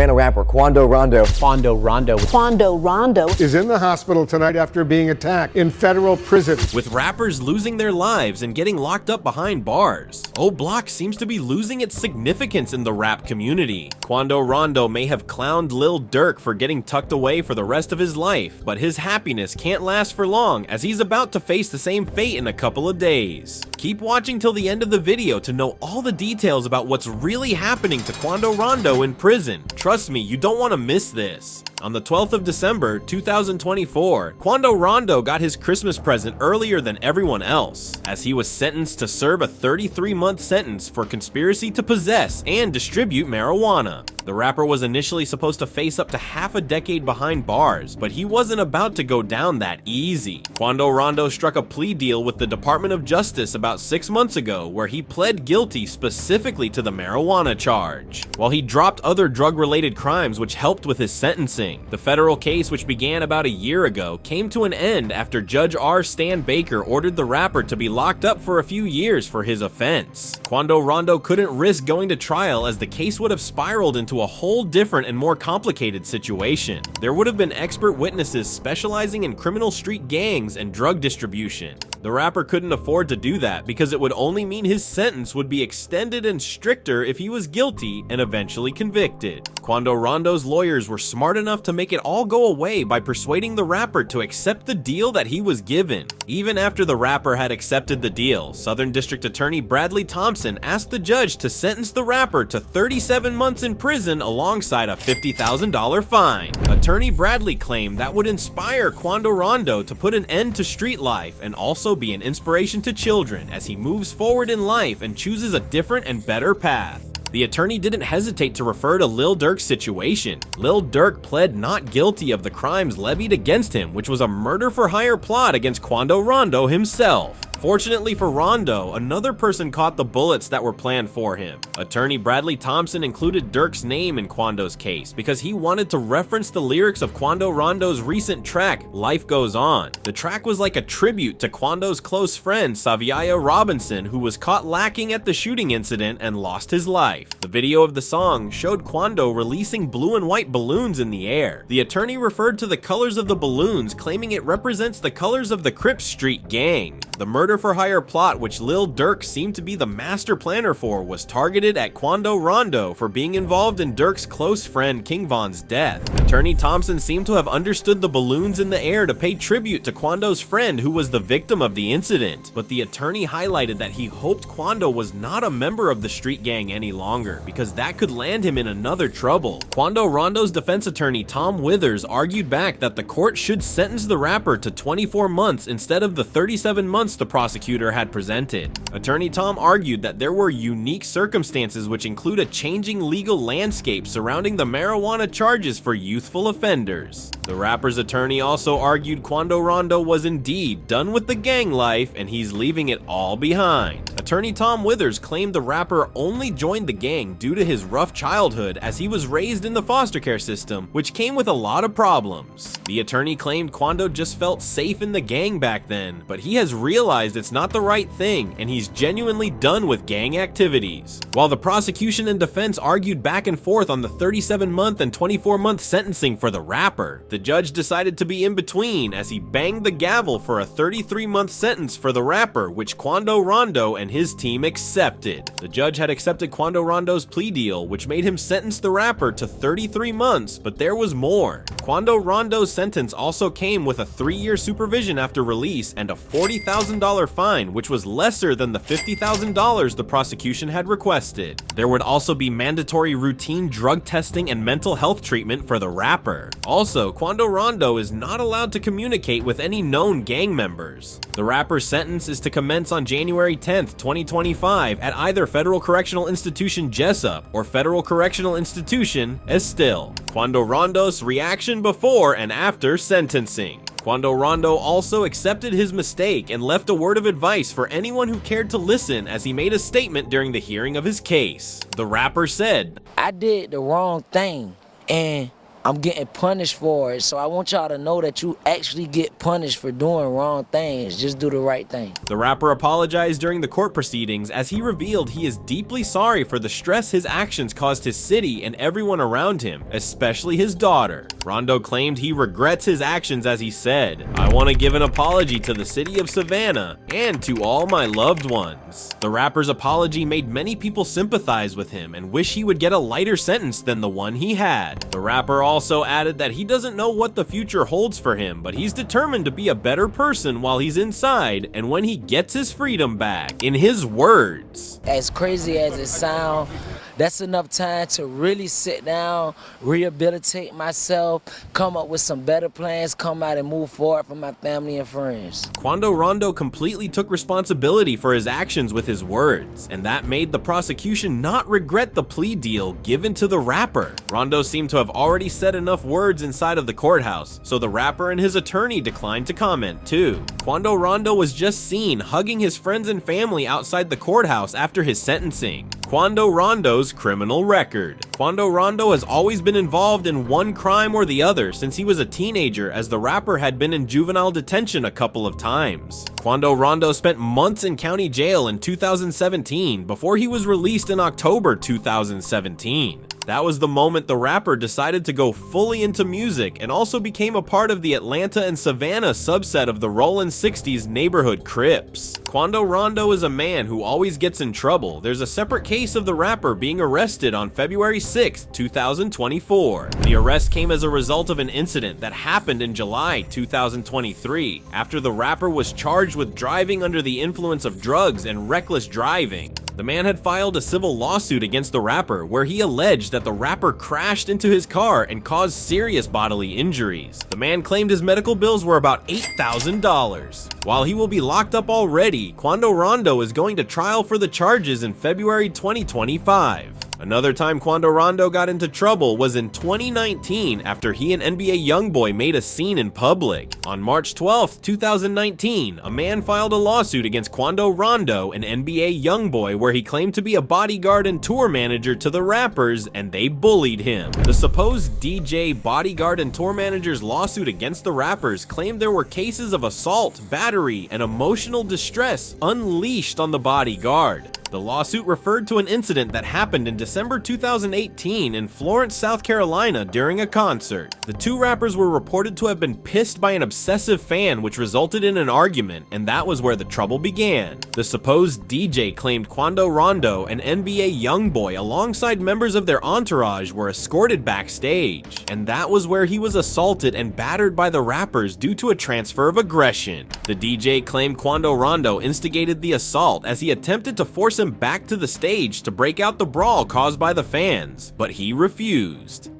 Savannah rapper Quando Rondo. Quando Rondo. Quando Rondo is in the hospital tonight after being attacked in federal prison. With rappers losing their lives and getting locked up behind bars, O Block seems to be losing its significance in the rap community. Quando Rondo may have clowned Lil Durk for getting tucked away for the rest of his life, but his happiness can't last for long as he's about to face the same fate in a couple of days. Keep watching till the end of the video to know all the details about what's really happening to Quando Rondo in prison. Trust me, you don't want to miss this. On the 12th of December, 2024, Quando Rondo got his Christmas present earlier than everyone else, as he was sentenced to serve a 33-month sentence for conspiracy to possess and distribute marijuana. The rapper was initially supposed to face up to half a decade behind bars, but he wasn't about to go down that easy. Quando Rondo struck a plea deal with the Department of Justice about 6 months ago, where he pled guilty specifically to the marijuana charge. While he dropped other drug-related crimes which helped with his sentencing, the federal case, which began about a year ago, came to an end after Judge R. Stan Baker ordered the rapper to be locked up for a few years for his offense. Quando Rondo couldn't risk going to trial as the case would have spiraled into a whole different and more complicated situation. There would have been expert witnesses specializing in criminal street gangs and drug distribution. The rapper couldn't afford to do that because it would only mean his sentence would be extended and stricter if he was guilty and eventually convicted. Quando Rondo's lawyers were smart enough to make it all go away by persuading the rapper to accept the deal that he was given. Even after the rapper had accepted the deal, Southern District Attorney Bradley Thompson asked the judge to sentence the rapper to 37 months in prison alongside a $50,000 fine. Attorney Bradley claimed that would inspire Quando Rondo to put an end to street life and also be an inspiration to children as he moves forward in life and chooses a different and better path. The attorney didn't hesitate to refer to Lil Durk's situation. Lil Durk pled not guilty of the crimes levied against him, which was a murder-for-hire plot against Quando Rondo himself. Fortunately for Rondo, another person caught the bullets that were planned for him. Attorney Bradley Thompson included Durk's name in Quando's case because he wanted to reference the lyrics of Quando Rondo's recent track, Life Goes On. The track was like a tribute to Quando's close friend, Saviaya Robinson, who was caught lacking at the shooting incident and lost his life. The video of the song showed Quando releasing blue and white balloons in the air. The attorney referred to the colors of the balloons, claiming it represents the colors of the Crip Street gang. The murder-for-hire plot, which Lil Durk seemed to be the master planner for, was targeted at Quando Rondo for being involved in Durk's close friend King Von's death. Attorney Thompson seemed to have understood the balloons in the air to pay tribute to Quando's friend who was the victim of the incident, but the attorney highlighted that he hoped Quando was not a member of the street gang any longer, because that could land him in another trouble. Quando Rondo's defense attorney Tom Withers argued back that the court should sentence the rapper to 24 months instead of the 37 months the prosecutor had presented. Attorney Tom argued that there were unique circumstances which include a changing legal landscape surrounding the marijuana charges for youthful offenders. The rapper's attorney also argued Quando Rondo was indeed done with the gang life and he's leaving it all behind. Attorney Tom Withers claimed the rapper only joined the gang due to his rough childhood as he was raised in the foster care system, which came with a lot of problems. The attorney claimed Quando just felt safe in the gang back then, but he has realized it's not the right thing and he's genuinely done with gang activities. While the prosecution and defense argued back and forth on the 37-month and 24-month sentencing for the rapper, the judge decided to be in between as he banged the gavel for a 33-month sentence for the rapper, which Quando Rondo and his team accepted. The judge had accepted Quando Rondo's plea deal, which made him sentence the rapper to 33 months, but there was more. Quando Rondo's sentence also came with a 3-year supervision after release and a $40,000 fine, which was lesser than the $50,000 the prosecution had requested. There would also be mandatory routine drug testing and mental health treatment for the rapper. Also, Quando Rondo is not allowed to communicate with any known gang members. The rapper's sentence is to commence on January 10th, 2025 at either Federal Correctional Institution Jessup or Federal Correctional Institution Estill. Quando Rondo's reaction before and after sentencing. Quando Rondo also accepted his mistake and left a word of advice for anyone who cared to listen as he made a statement during the hearing of his case. The rapper said, "I did the wrong thing and I'm getting punished for it. So I want y'all to know that you actually get punished for doing wrong things. Just do the right thing. The rapper apologized during the court proceedings as he revealed he is deeply sorry for the stress his actions caused his city and everyone around him, especially his daughter. Rondo claimed he regrets his actions as he said, "I want to give an apology to the city of Savannah and to all my loved ones." The rapper's apology made many people sympathize with him and wish he would get a lighter sentence than the one he had. The rapper also added that he doesn't know what the future holds for him, but he's determined to be a better person while he's inside and when he gets his freedom back. In his words, As crazy as it sounds, that's enough time to really sit down, rehabilitate myself, come up with some better plans, come out and move forward for my family and friends. Quando Rondo completely took responsibility for his actions with his words, and that made the prosecution not regret the plea deal given to the rapper. Rondo seemed to have already said enough words inside of the courthouse, so the rapper and his attorney declined to comment too. Quando Rondo was just seen hugging his friends and family outside the courthouse after his sentencing. Quando Rondo's criminal record. Quando Rondo has always been involved in one crime or the other since he was a teenager, as the rapper had been in juvenile detention a couple of times. Quando Rondo spent months in county jail in 2017 before he was released in October 2017. That was the moment the rapper decided to go fully into music and also became a part of the Atlanta and Savannah subset of the Rollin' 60s neighborhood Crips. Quando Rondo is a man who always gets in trouble. There's a separate case of the rapper being arrested on February 6, 2024. The arrest came as a result of an incident that happened in July 2023 after the rapper was charged with driving under the influence of drugs and reckless driving. The man had filed a civil lawsuit against the rapper where he alleged that the rapper crashed into his car and caused serious bodily injuries. The man claimed his medical bills were about $8,000. While he will be locked up already, Quando Rondo is going to trial for the charges in February 2025. Another time Quando Rondo got into trouble was in 2019 after he and NBA YoungBoy made a scene in public. On March 12, 2019, a man filed a lawsuit against Quando Rondo and NBA YoungBoy where he claimed to be a bodyguard and tour manager to the rappers and they bullied him. The supposed DJ, bodyguard, and tour manager's lawsuit against the rappers claimed there were cases of assault, battery, and emotional distress unleashed on the bodyguard. The lawsuit referred to an incident that happened in December 2018 in Florence, South Carolina during a concert. The two rappers were reported to have been pissed by an obsessive fan, which resulted in an argument, and that was where the trouble began. The supposed DJ claimed Quando Rondo and NBA YoungBoy alongside members of their entourage were escorted backstage, and that was where he was assaulted and battered by the rappers due to a transfer of aggression. The DJ claimed Quando Rondo instigated the assault as he attempted to force him back to the stage to break out the brawl caused by the fans, but he refused.